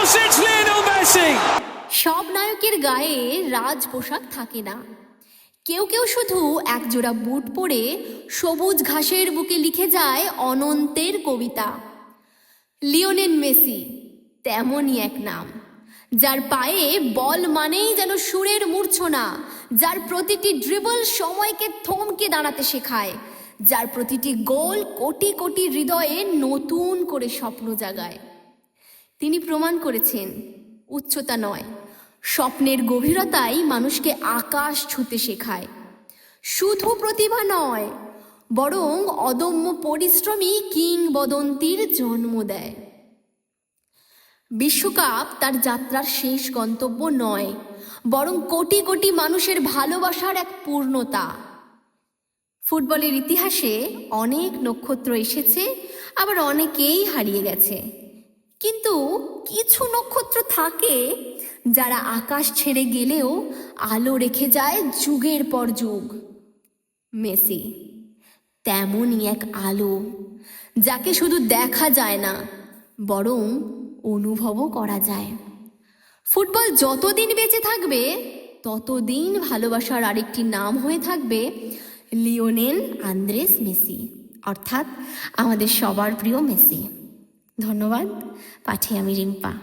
course, it's Lionel Messi! সব নায়কের গায়ে রাজ পোশাক থাকে না। কেউ কেউ শুধু একজোড়া বুট পরে সবুজ ঘাসের বুকে লিখে যায় অনন্তের কবিতা। লিওনেল মেসি তেমনই এক নাম, যার পায়ে বল মানেই যেন সুরের মূর্ছনা, যার প্রতিটি ড্রিবল সময়কে থমকে দাঁড়াতে শেখায়, যার প্রতিটি গোল কোটি কোটি হৃদয়ে নতুন করে স্বপ্ন জাগায়। তিনি প্রমাণ করেছেন উচ্চতা নয়, স্বপ্নের গভীরতাই মানুষকে আকাশ ছুঁতে শেখায়। শুধু প্রতিভা নয়, বরং অদম্য পরিশ্রমী কিংবদন্তির জন্ম দেয়। বিশ্বকাপ তার যাত্রার শেষ গন্তব্য নয়, বরং কোটি কোটি মানুষের ভালোবাসার এক পূর্ণতা। ফুটবলের ইতিহাসে অনেক নক্ষত্র এসেছে, আবার অনেকেই হারিয়ে গেছে, কিন্তু কিছু নক্ষত্র থাকে যারা আকাশ ছেড়ে গেলেও আলো রেখে যায় যুগের পর যুগ। মেসি তেমনই এক আলো, যাকে শুধু দেখা যায় না, বরং অনুভবও করা যায়। ফুটবল যতদিন বেঁচে থাকবে, ততদিন ভালোবাসার আরেকটি নাম হয়ে থাকবে লিওনেল আন্দ্রেস মেসি, অর্থাৎ আমাদের সবার প্রিয় মেসি। ধন্যবাদ। পাঠে আমি রিম্পা।